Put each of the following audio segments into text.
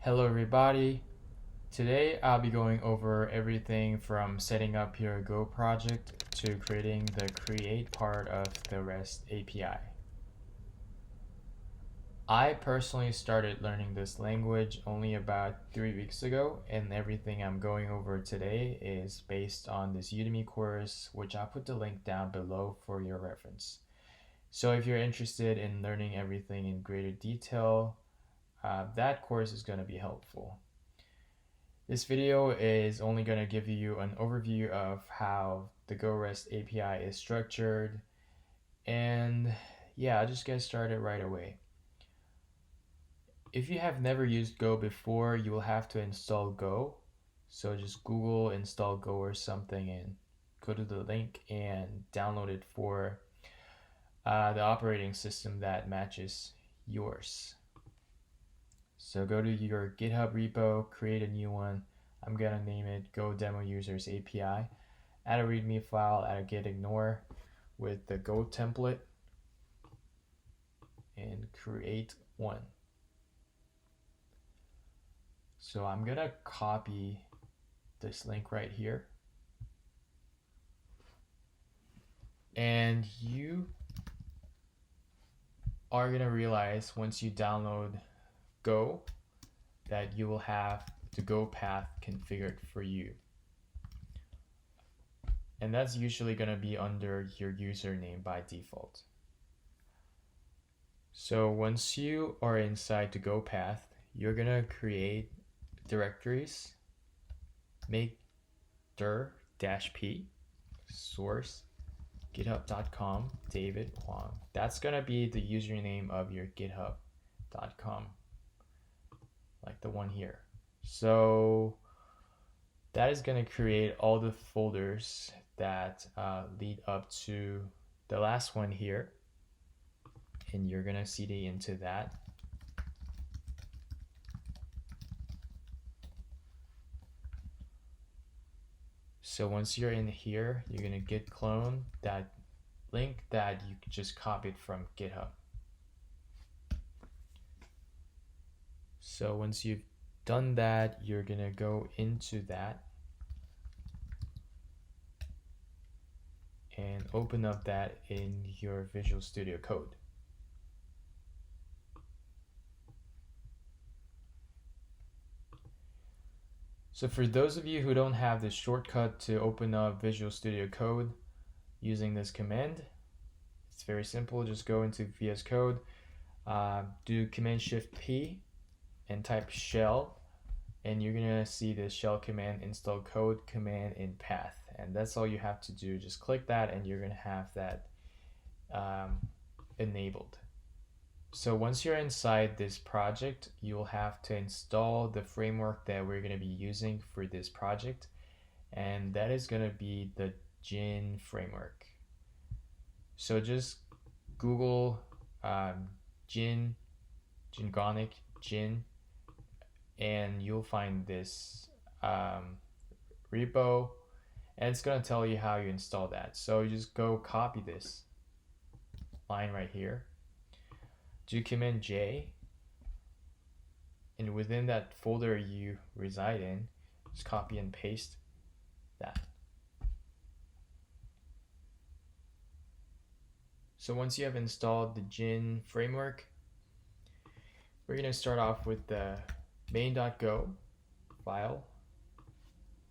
Hello everybody. Today I'll be going over everything from setting up your Go project to creating the create part of the REST API. I personally started learning this language only about 3 weeks ago, and everything I'm going over today is based on this Udemy course, which I'll put the link down below for your reference. So if you're interested in learning everything in greater detail, that course is going to be helpful. This video is only going to give you an overview of how the Go REST API is structured, and yeah, I'll just get started right away. If you have never used Go before, you will have to install Go. So just Google install Go or something and go to the link and download it for the operating system that matches yours. So go to your GitHub repo, create a new one. I'm gonna name it Go Demo Users API. Add a README file, add a git ignore with the Go template, and create one. So I'm gonna copy this link right here. And you are gonna realize once you download Go that you will have the Go path configured for you. And that's usually going to be under your username by default. So once you are inside the Go path, you're going to create directories, make dir-p, source, github.com, David Huang. That's going to be the username of your github.com, like the one here. So that is going to create all the folders that lead up to the last one here, and you're going to cd into that. So once you're in here, you're going to git clone that link that you just copied from GitHub. So once you've done that, you're going to go into that and open up that in your Visual Studio Code. So for those of you who don't have the shortcut to open up Visual Studio Code using this command, it's very simple. Just go into VS Code, do Command-Shift-P and type shell, and you're gonna see this shell command install code command in path, and that's all you have to do. Just click that and you're gonna have that enabled. So once you're inside this project, you'll have to install the framework that we're gonna be using for this project, and that is gonna be the Gin framework. So just Google Gin, Gingonic, Gin, and you'll find this repo, and it's going to tell you how you install that. So you just go copy this line right here, do Command J, and within that folder you reside in, just copy and paste that. So once you have installed the Gin framework, we're going to start off with the main.go file,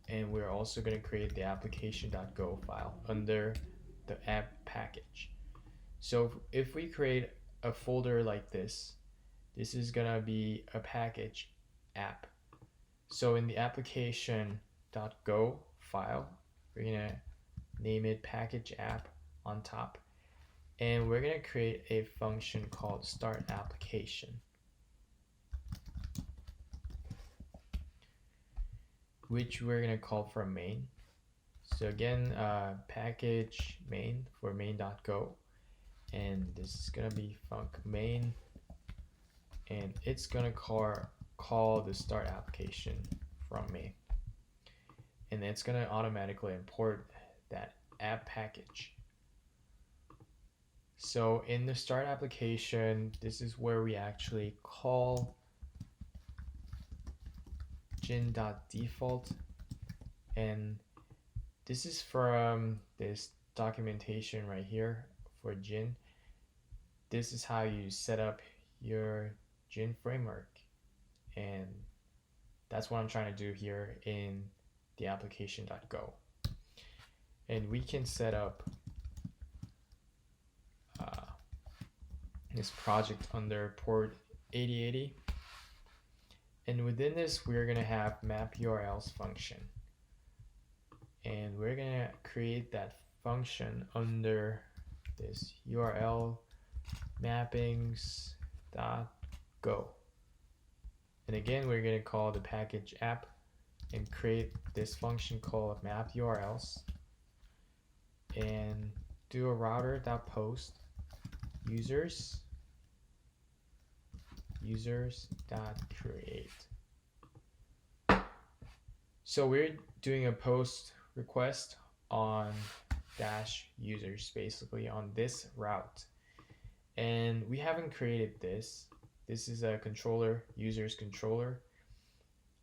and we're also going to create the application.go file under the app package. So if we create a folder like this is going to be a package app. So in the application.go file, we're going to name it package app on top, and we're going to create a function called start application, which we're going to call from main. So again, package main for main.go, and this is going to be func main, and it's going to call the start application from main, and it's going to automatically import that app package. So in the start application, this is where we actually call gin.default, and this is from this documentation right here for Gin. This is how you set up your Gin framework, and that's what I'm trying to do here in the application.go. And we can set up this project under port 8080, and within this we're going to have map URLs function, and we're going to create that function under this URL mappings.go. And again, we're going to call the package app and create this function called map URLs, and do a router.post users.create. So we're doing a post request on dash users, basically on this route, and we haven't created this. This is a controller, users controller,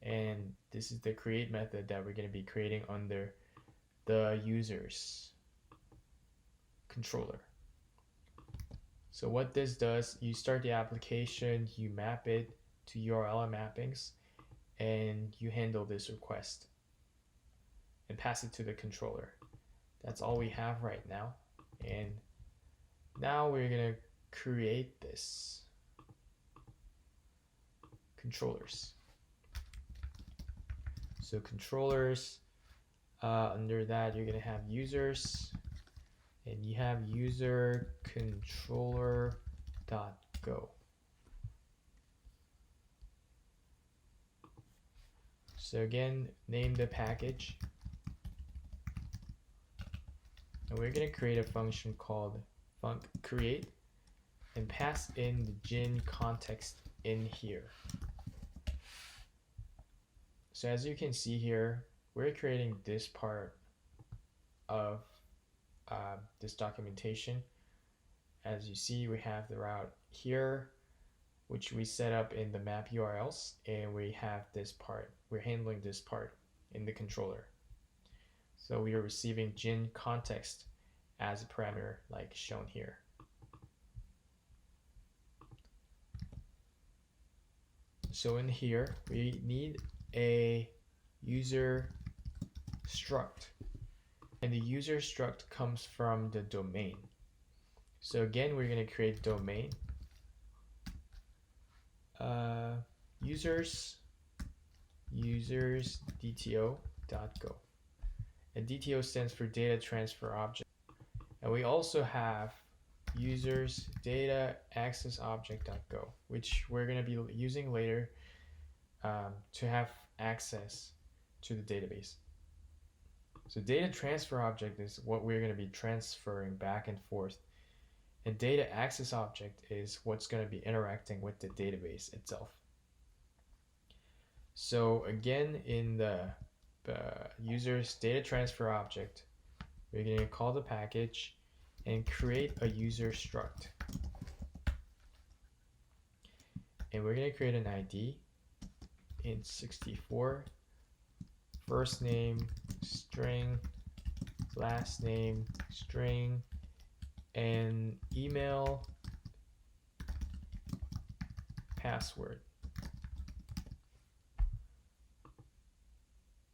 and this is the create method that we're going to be creating under the users controller. So what this does, you start the application, you map it to URL mappings, and you handle this request and pass it to the controller. That's all we have right now. And now we're going to create this controllers. So controllers, under that you're going to have users, and you have user controller.go. So again, name the package, and we're going to create a function called func create and pass in the Gin context in here. So as you can see here, we're creating this part of this documentation. As you see, we have the route here, which we set up in the map URLs, and we have this part. We're handling this part in the controller. So we are receiving Gin context as a parameter like shown here. So in here, we need a user struct, and the user struct comes from the domain. So again, we're going to create domain users dto.go, and DTO stands for data transfer object, and we also have users data access object.go, which we're going to be using later to have access to the database. So data transfer object is what we're going to be transferring back and forth, and data access object is what's going to be interacting with the database itself. So again, in the users data transfer object, we're going to call the package and create a user struct, and we're going to create an ID in 64, first name string, last name string, and email password.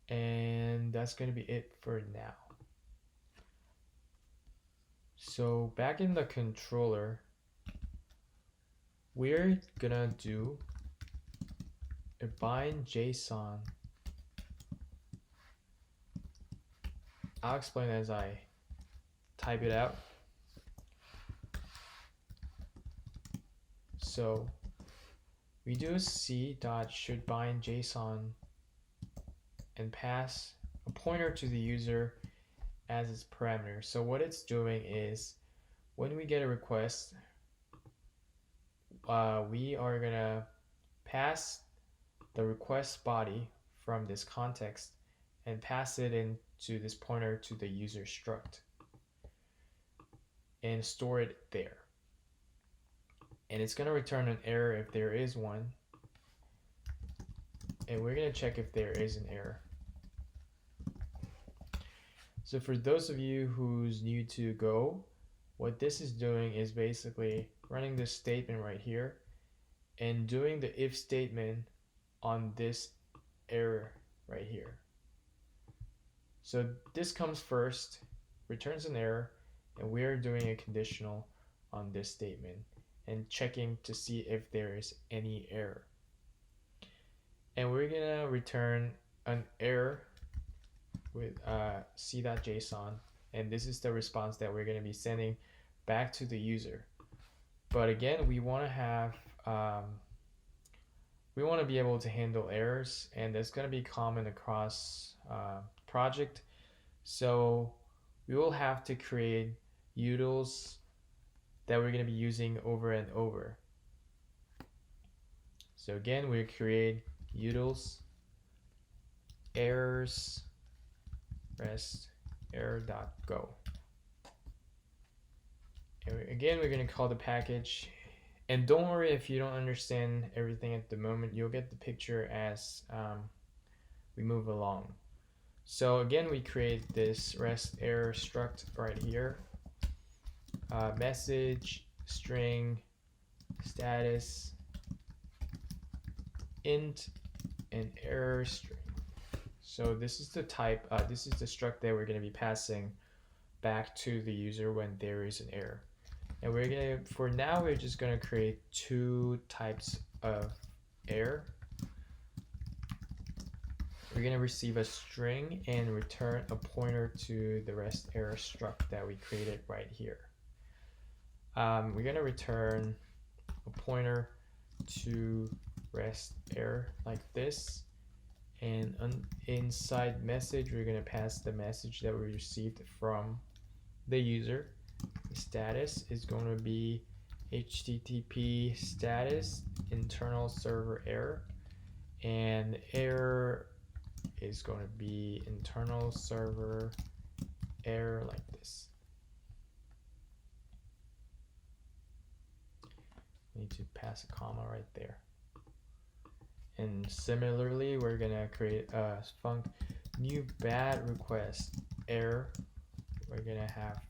And that's going to be it for now. So back in the controller, we're gonna do a bind JSON. I'll explain as I type it out. So we do c.should bind JSON and pass a pointer to the user as its parameter. So what it's doing is, when we get a request, we are gonna pass the request body from this context and pass it into this pointer to the user struct and store it there. And it's gonna return an error if there is one. and we're going to check if there is an error. So for those of you who's new to Go, what this is doing is basically running this statement right here and doing the if statement on this error right here. So this comes first, returns an error, and we are doing a conditional on this statement and checking to see if there is any error. And we're gonna return an error with c.json, and this is the response that we're gonna be sending back to the user. But again, we want to have we want to be able to handle errors, and that's going to be common across project. So we will have to create utils that we're going to be using over and over. So again, we create utils errors rest error.go. And again, we're going to call the package. And don't worry if you don't understand everything at the moment. You'll get the picture as we move along. So again, we create this rest error struct right here. Message, string, status, int, and error string. So this is the type, this is the struct that we're going to be passing back to the user when there is an error. And we're gonna, for now, we're just gonna create two types of error. We're gonna receive a string and return a pointer to the rest error struct that we created right here. We're gonna return a pointer to rest error like this, and inside message, we're gonna pass the message that we received from the user. Status is going to be HTTP status internal server error, and error is going to be internal server error like this. Need to pass a comma right there. And similarly, we're going to create a func new bad request error. We're going to have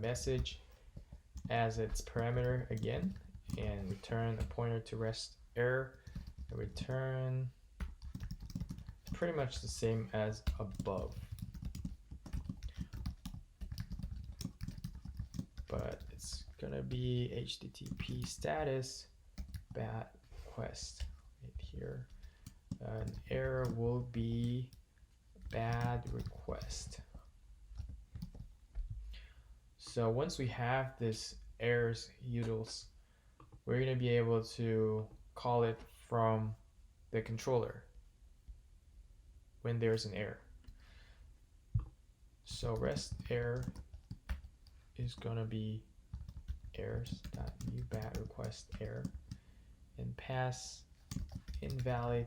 message as its parameter again, and return a pointer to rest error. And return pretty much the same as above, but it's gonna be HTTP status bad request right here. An error will be bad request. So once we have this errors utils, we're going to be able to call it from the controller when there's an error. So rest error is going to be errors.newBadRequest error, and pass invalid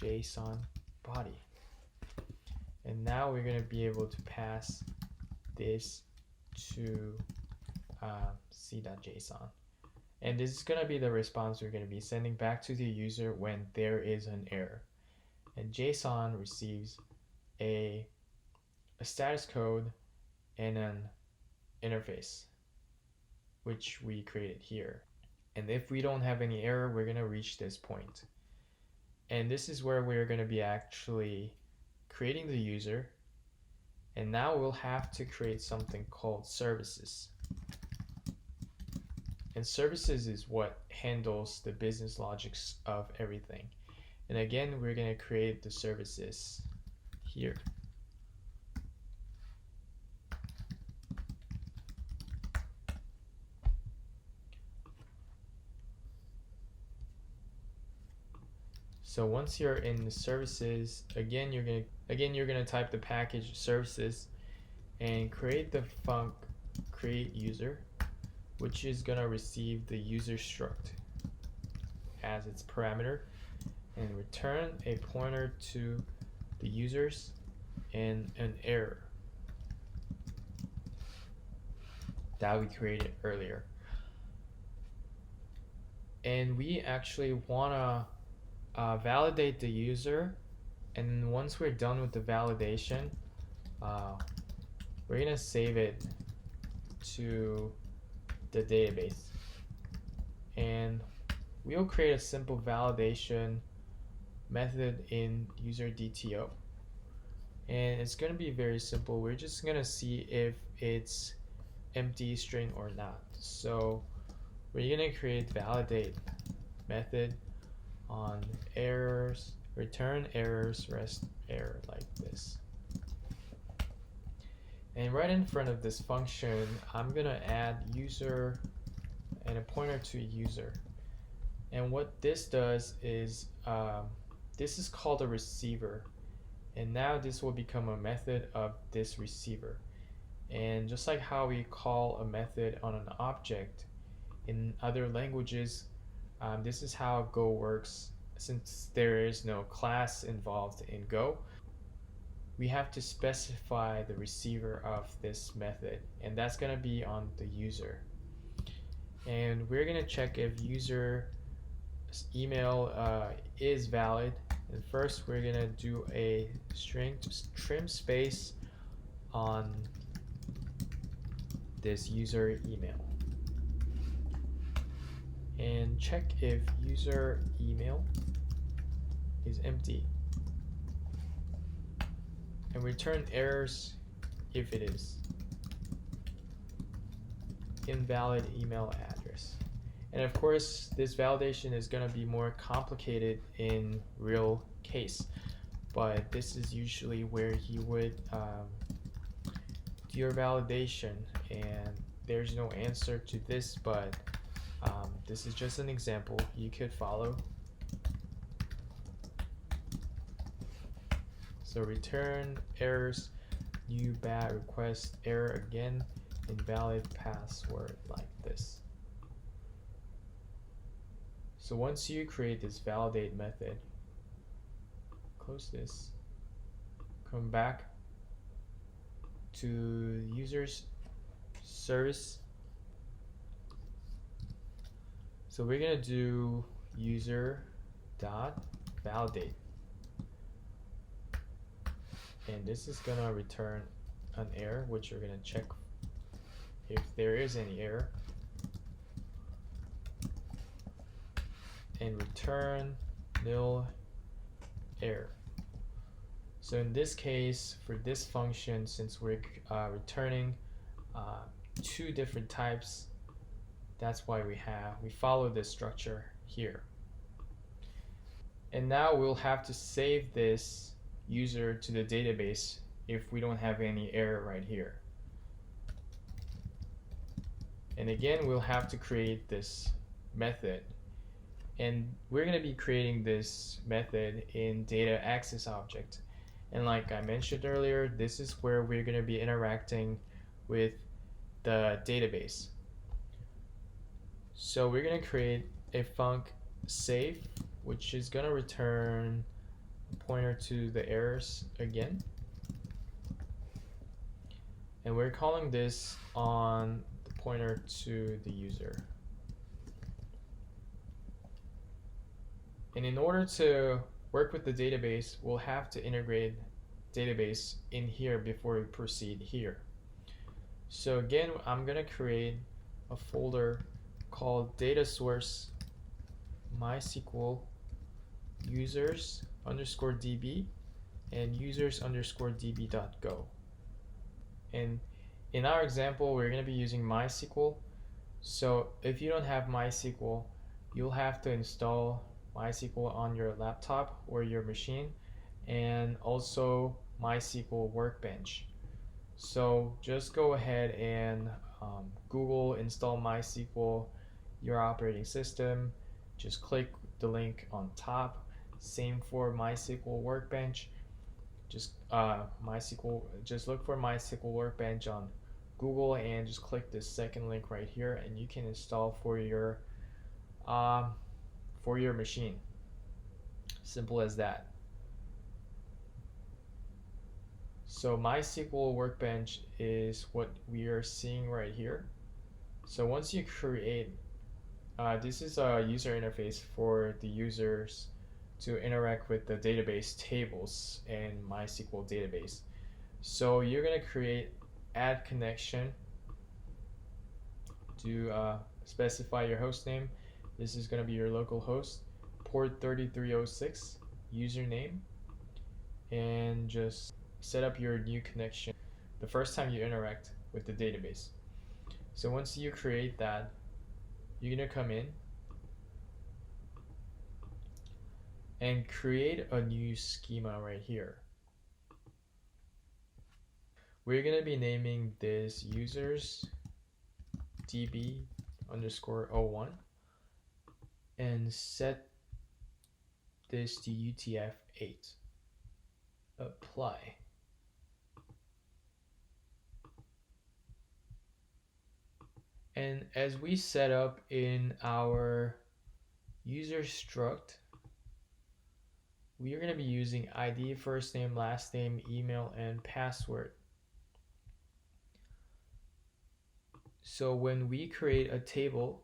JSON body. And now we're going to be able to pass this to c.json, and this is going to be the response we're going to be sending back to the user when there is an error. And JSON receives a status code and an interface, which we created here. And if we don't have any error, we're going to reach this point, and this is where we're going to be actually creating the user. And now we'll have to create something called services. And services is what handles the business logics of everything. And again, we're going to create the services here. So once you're in the services, again you're gonna type the package services and create the func create user, which is gonna receive the user struct as its parameter, and return a pointer to the users and an error that we created earlier. And we actually wanna validate the user, and once we're done with the validation, we're gonna save it to the database, and we'll create a simple validation method in user DTO, and it's gonna be very simple. We're just gonna see if it's empty string or not. So we're gonna create validate method on errors, return errors, rest error, like this. And right in front of this function, I'm gonna add user and a pointer to user. And what this does is, this is called a receiver. And now this will become a method of this receiver. And just like how we call a method on an object in other languages, this is how Go works. Since there is no class involved in Go, we have to specify the receiver of this method, and that's going to be on the user. And we're going to check if user's email is valid. And first we're going to do a string trim space on this user email, and check if user email is empty, and return errors if it is invalid email address. And of course, this validation is going to be more complicated in real case, but this is usually where you would do your validation. And there's no answer to this, but this is just an example you could follow. So return errors, new bad request, error again, invalid password, like this. So once you create this validate method, close this, come back to users service. So we're gonna do user dot validate, and this is gonna return an error, which we're gonna check if there is any error, and return nil error. So in this case, for this function, since we're returning two different types, that's why we follow this structure here. And now we'll have to save this user to the database if we don't have any error right here. And again, we'll have to create this method, and we're going to be creating this method in data access object. And like I mentioned earlier, this is where we're going to be interacting with the database. So we're going to create a func save, which is going to return a pointer to the errors again, and we're calling this on the pointer to the user. And in order to work with the database, we'll have to integrate database in here before we proceed here. So again, I'm going to create a folder called data source MySQL users underscore DB and users underscore DB.go. And in our example, we're going to be using MySQL. So if you don't have MySQL, you'll have to install MySQL on your laptop or your machine, and also MySQL Workbench. So just go ahead and Google install MySQL, your operating system. Just click the link on top. Same for MySQL Workbench. Just just look for MySQL Workbench on Google and just click this second link right here, and you can install for your machine. Simple as that. So MySQL Workbench is what we are seeing right here. So once you create, this is a user interface for the users to interact with the database tables and MySQL database. So you're going to create add connection to specify your host name. This is going to be your local host, port 3306, username, and just set up your new connection the first time you interact with the database. So once you create that, you're going to come in and create a new schema right here. We're going to be naming this users db underscore 01 and set this to UTF-8. Apply. And as we set up in our user struct, we are going to be using ID, first name, last name, email, and password. So when we create a table,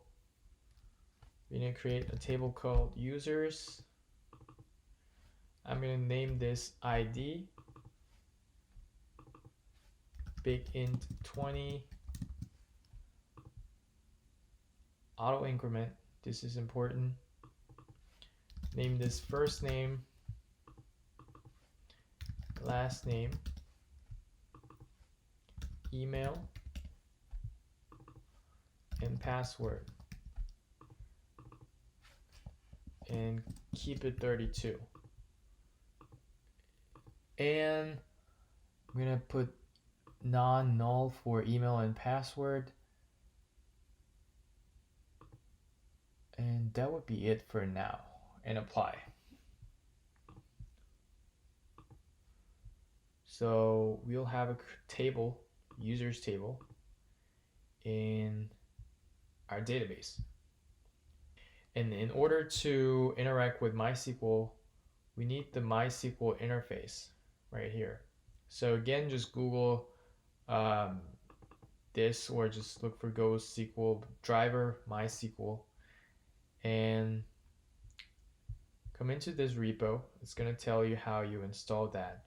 we're going to create a table called users. I'm going to name this ID, big int 20, auto increment. This is important. Name this first name, last name, email, and password, and keep it 32. And I'm gonna put non-null for email and password, and that would be it for now, and apply. So we'll have a table, users table, in our database. And in order to interact with MySQL, we need the Mysql interface right here. So again, just Google this, or just look for Go SQL driver MySQL and come into this repo. It's going to tell you how you install that.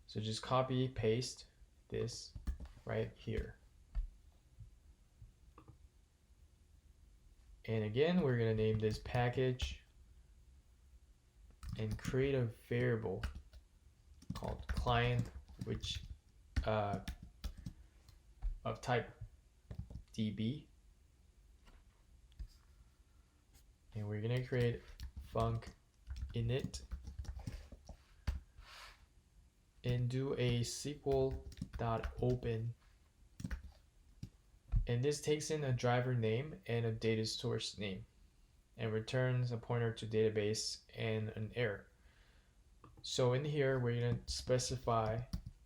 So just copy, paste this right here. And again, we're going to name this package and create a variable called client, which of type DB. And we're going to create func init and do a SQL.open. And this takes in a driver name and a data source name and returns a pointer to database and an error. So in here, we're going to specify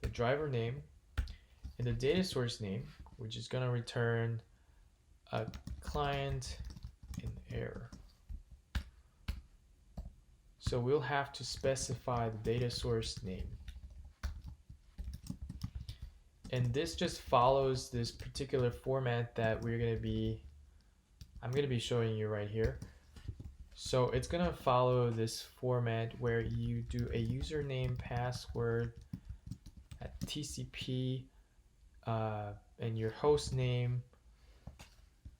the driver name and the data source name, which is going to return a client and error. So we'll have to specify the data source name. And this just follows this particular format that I'm going to be showing you right here. So it's going to follow this format where you do a username, password, at TCP, and your host name,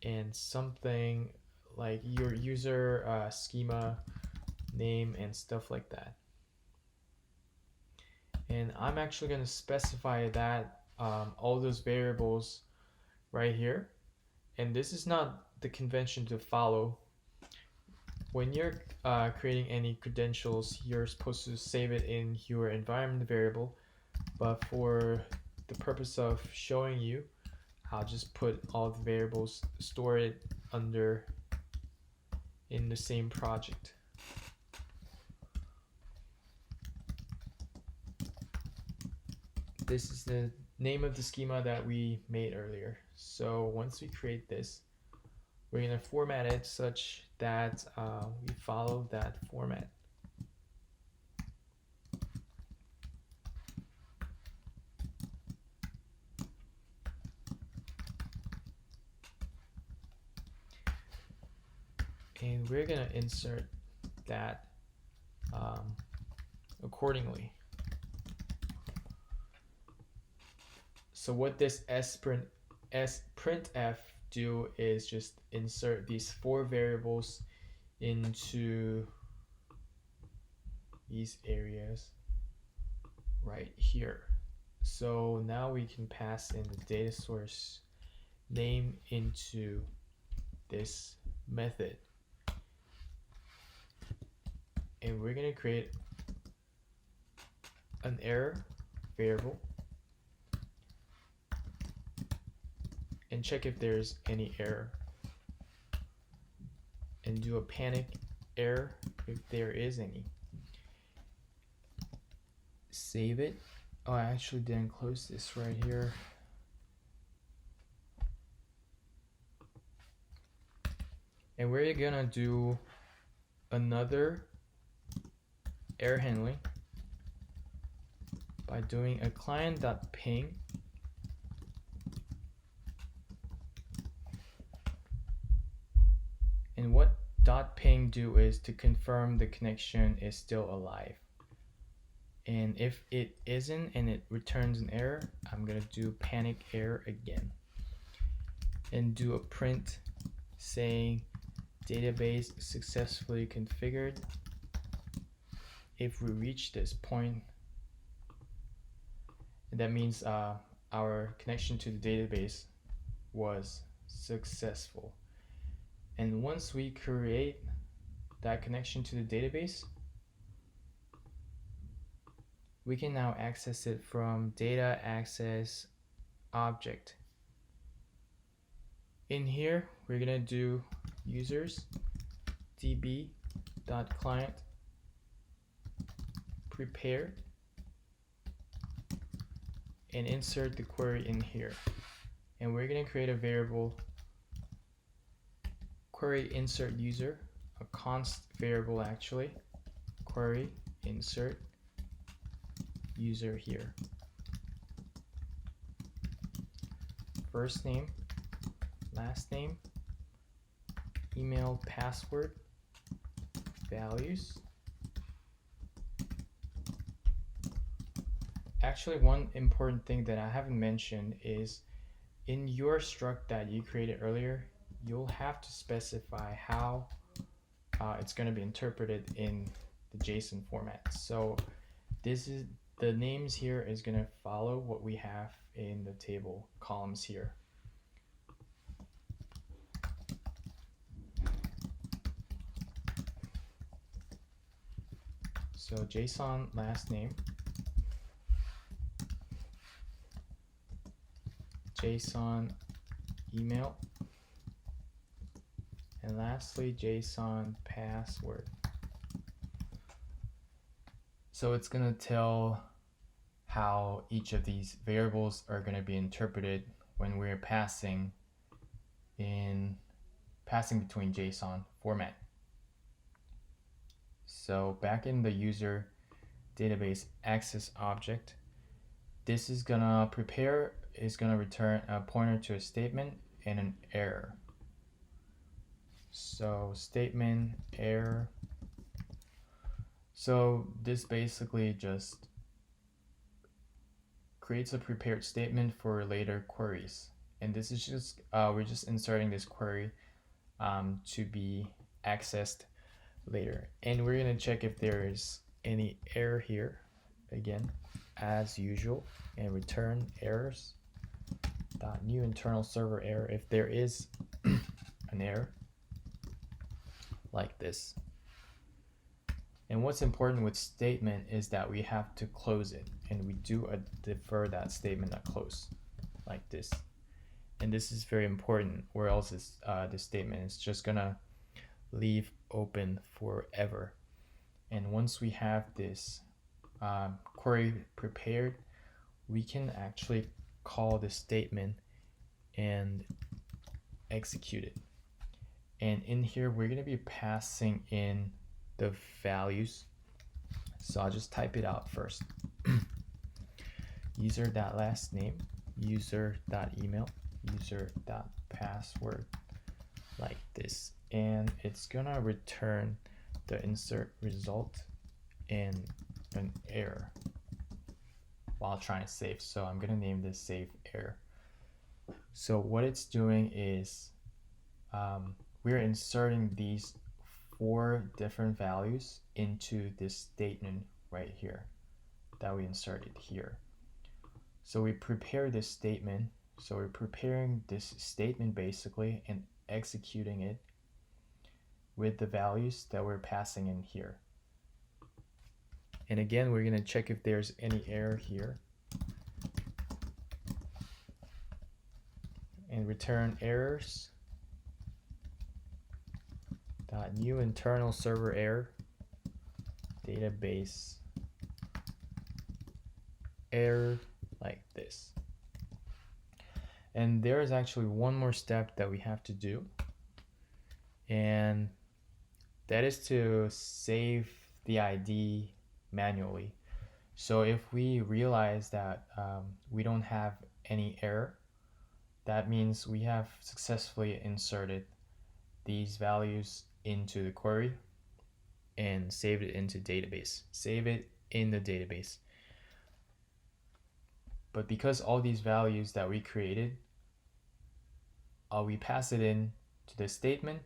and something like your user schema name and stuff like that. And I'm actually going to specify that all those variables right here. And this is not the convention to follow. When you're creating any credentials, you're supposed to save it in your environment variable, but for the purpose of showing you, I'll just put all the variables, store it in the same project. This is the name of the schema that we made earlier. So once we create this, we're going to format it such that we follow that format. And we're going to insert that accordingly. So what this printf do is just insert these 4 variables into these areas right here. So now we can pass in the data source name into this method, and we're going to create an error variable and check if there's any error, and do a panic error if there is any. Save it. Oh, I actually didn't close this right here. And we're gonna do another error handling by doing a client.ping and what .ping do is to confirm the connection is still alive. And if it isn't and it returns an error, I'm gonna do panic error again and do a print saying database successfully configured. If we reach this point, that means our connection to the database was successful. And once we create that connection to the database, we can now access it from data access object. In here, we're gonna do users db.client prepare and insert the query in here. And we're gonna create a variable query insert user, a const variable actually, query insert user here. First name, last name, email, password, values. Actually, one important thing that I haven't mentioned is in your struct that you created earlier, you'll have to specify how it's going to be interpreted in the JSON format. So this is the names here is going to follow what we have in the table columns here. So JSON last name, JSON email, and lastly JSON password. So it's going to tell how each of these variables are going to be interpreted when we're passing between JSON format. So back in the user database access object, this is gonna prepare is gonna return a pointer to a statement and an error. So statement error. So this basically just creates a prepared statement for later queries, and this is just we're just inserting this query to be accessed later. And we're going to check if there is any error here again as usual, and return errors new internal server error if there is an error like this. And what's important with statement is that we have to close it, and we do defer that statement at close like this. And this is very important, or else this statement is just gonna leave open forever. And once we have this query prepared, we can actually call this statement and execute it. And in here, we're gonna be passing in the values. So I'll just type it out first. User.last name, user.email, user.password, like this. And it's gonna return the insert result and an error while trying to save. So I'm going to name this save error. So what it's doing is we're inserting these 4 different values into this statement right here that we inserted here. So we prepare this statement. So we're preparing this statement basically and executing it with the values that we're passing in here. And again, we're going to check if there's any error here. And return errors. New internal server error. Database error, like this. And there is actually one more step that we have to do. And that is to save the ID manually. So if we realize that we don't have any error, that means we have successfully inserted these values into the query and saved it into database. Save it in the database. But because all these values that we created, we pass it in to the statement,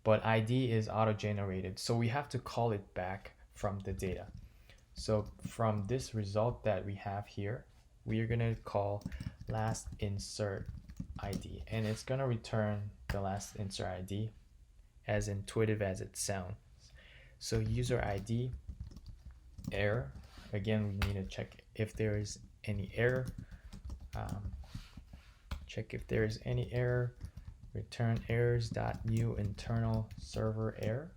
but ID is auto-generated, so we have to call it back from the data. So from this result that we have here, we are going to call last insert ID, and it's going to return the last insert ID as intuitive as it sounds. So user ID error, again we need to check if there is any error. Check if there is any error. Return errors.new internal server error,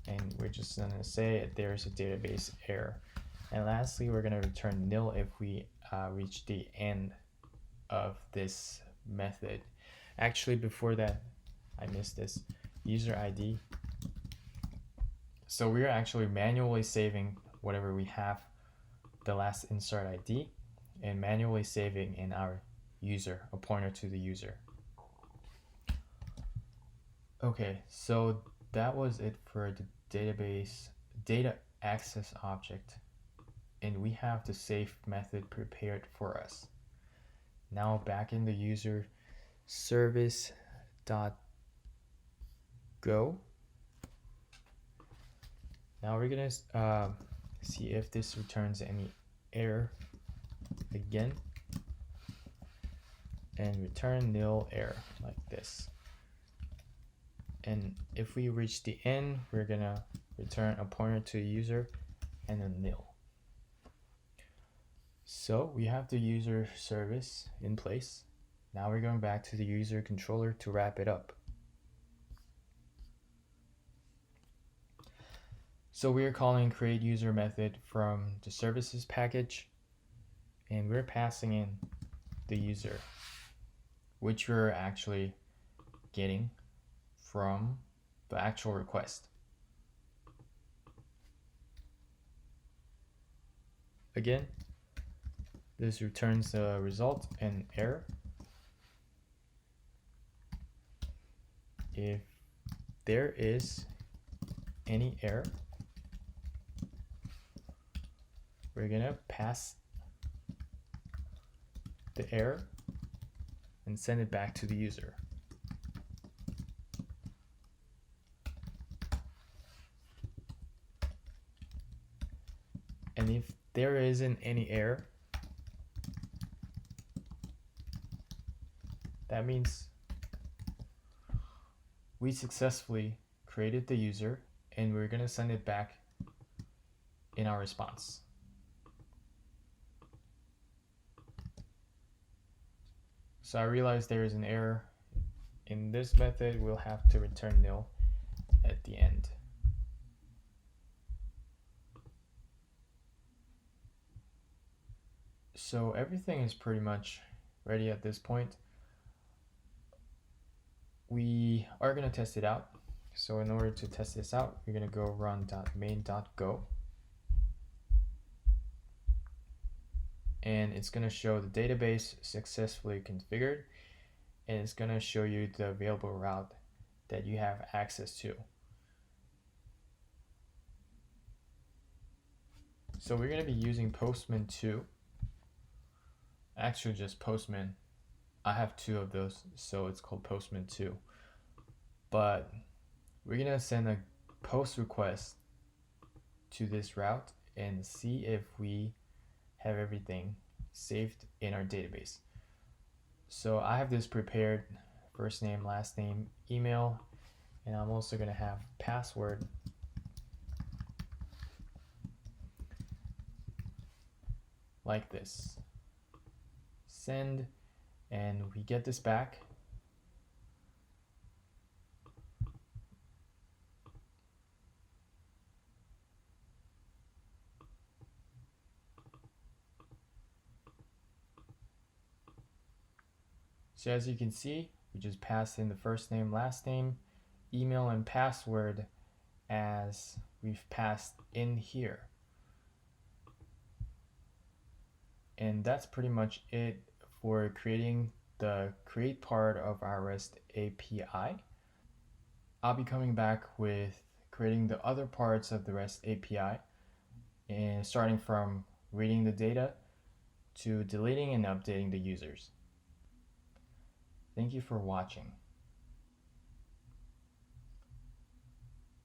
and we're just going to say there's a database error. And lastly, we're going to return nil if we reach the end of this method. Actually, before that, I missed this. User ID. So we're actually manually saving whatever we have, the last insert ID, and manually saving in our user, a pointer to the user. Okay, so that was it for the database data access object, and we have the save method prepared for us. Now back in the user service.go. Now we're gonna see if this returns any error again, and return nil error like this. And if we reach the end, we're gonna return a pointer to user and a nil. So we have the user service in place. Now we're going back to the user controller to wrap it up. So we're calling create user method from the services package, and we're passing in the user, which we're actually getting from the actual request. Again, this returns the result and error. If there is any error, we're gonna pass the error and send it back to the user. And if there isn't any error, that means we successfully created the user, and we're going to send it back in our response. So I realized there is an error. In this method, we'll have to return nil at the end. So everything is pretty much ready at this point. We are going to test it out. So in order to test this out, we're going to go run.main.go. And it's going to show the database successfully configured, and it's going to show you the available route that you have access to. So we're going to be using Postman 2. Actually, just Postman. I have 2 of those, so it's called Postman 2. But we're going to send a post request to this route and see if we have everything saved in our database. So I have this prepared: first name, last name, email, and I'm also going to have password like this. Send, and we get this back. So as you can see, we just passed in the first name, last name, email, and password as we've passed in here. And that's pretty much it for creating the create part of our REST API. I'll be coming back with creating the other parts of the REST API, and starting from reading the data to deleting and updating the users. Thank you for watching.